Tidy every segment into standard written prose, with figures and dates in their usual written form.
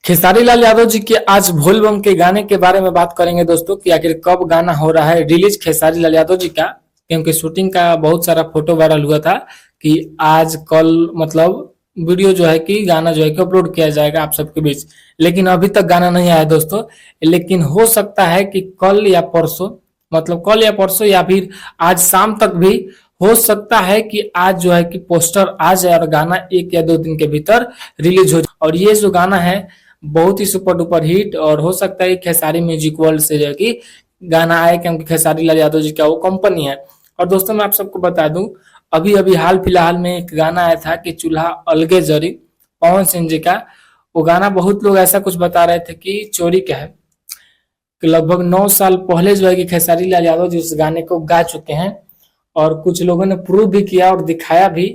खेसारी लाल यादव जी के आज भोल बम के गाने के बारे में बात करेंगे दोस्तों कि आखिर कब गाना हो रहा है रिलीज खेसारी लाल यादव जी का। क्योंकि शूटिंग का बहुत सारा फोटो वायरल हुआ था कि आज कल मतलब वीडियो जो है कि गाना जो है कि अपलोड किया जाएगा आप सबके बीच। लेकिन अभी तक गाना नहीं आया दोस्तों। लेकिन हो सकता है कि कल या परसों मतलब कल या परसों या फिर आज शाम तक भी हो सकता है कि आज जो है कि पोस्टर आ जाए और गाना 1 या 2 दिन के भीतर रिलीज हो जाए। और ये जो गाना है बहुत ही सुपर डुपर हिट और हो सकता है खेसारी म्यूजिक वर्ल्ड से जो है कि गाना आए क्योंकि खेसारी लाल यादव जी का वो कंपनी है। और दोस्तों मैं आप सबको बता दूं अभी अभी हाल फिलहाल में एक गाना आया था कि चूल्हा अलगे जरी पवन सिंह जी का। वो गाना बहुत लोग ऐसा कुछ बता रहे थे कि चोरी का है कि लगभग 9 साल पहले जो है कि खेसारी लाल यादव जी उस गाने को गा चुके हैं। और कुछ लोगों ने प्रूव भी किया और दिखाया भी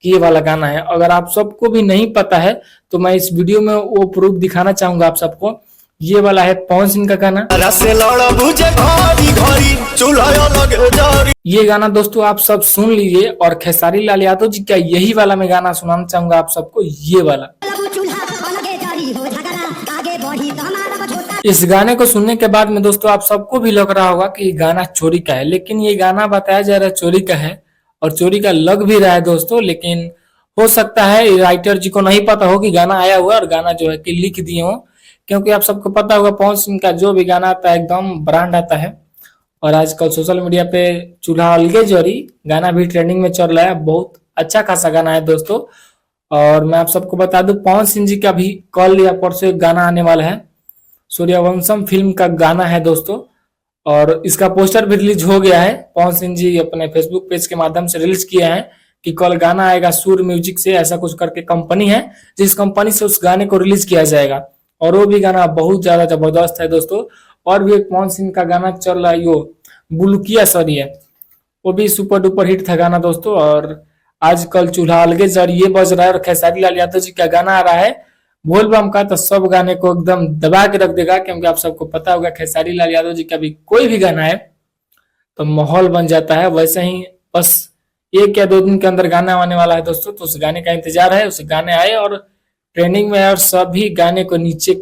कि ये वाला गाना है। अगर आप सबको भी नहीं पता है तो मैं इस वीडियो में वो प्रूफ दिखाना चाहूंगा आप सबको। ये वाला है पवन सिंह का गाना। ये गाना दोस्तों आप सब सुन लीजिए और खेसारी लाल यादव जी का यही वाला मैं गाना सुनाना चाहूंगा आप सबको, ये वाला। इस गाने को सुनने के बाद में दोस्तों आप सबको भी लग रहा होगा कि गाना चोरी का है, लेकिन ये गाना बताया जा रहा है चोरी का है और चोरी का लग भी रहा है दोस्तों। लेकिन हो सकता है राइटर जी को नहीं पता हो कि गाना आया हुआ और गाना जो है कि लिख दिए हो। क्योंकि आप सबको पता होगा पवन सिंह का जो भी गाना आता है एकदम ब्रांड आता है। और आजकल सोशल मीडिया पे चूल्हा अलगे जोरी गाना भी ट्रेंडिंग में चल रहा है। बहुत अच्छा खासा गाना है दोस्तों। और मैं आप सबको बता दूं पवन सिंह जी का भी कल या परसों एक गाना आने वाला है। सूर्यवंशम फिल्म का गाना है दोस्तों और इसका पोस्टर भी रिलीज हो गया है। पवन सिंह जी अपने फेसबुक पेज के माध्यम से रिलीज किया है कि कल गाना आएगा सूर म्यूजिक से, ऐसा कुछ करके कंपनी है जिस कंपनी से उस गाने को रिलीज किया जाएगा। और वो भी गाना बहुत ज्यादा जबरदस्त है दोस्तों। और भी एक पवन सिंह का गाना चल रहा है यो बुलुकिया सॉरी है, वो भी सुपर डुपर हिट था गाना दोस्तों। और आजकल चूल्हा अलगे जरी ये बज रहा है और खेसारी लाल यादव जी का गाना आ रहा है बोल बम का, तो सब गाने को एकदम दबा के रख देगा। क्योंकि आप सबको पता होगा खेसारी लाल यादव जी का भी कोई भी गाना है तो माहौल बन जाता है। वैसे ही बस 1 या 2 दिन के अंदर गाना आने वाला है दोस्तों, तो उस गाने का इंतजार है। उस गाने आए और ट्रेंडिंग में और सभी गाने को नीचे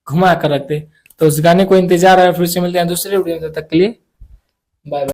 घुमा कर रखते, तो उस गाने को इंतजार है। फिर से मिलते हैं दूसरे वीडियो में, तब तक के लिए बाय बाय।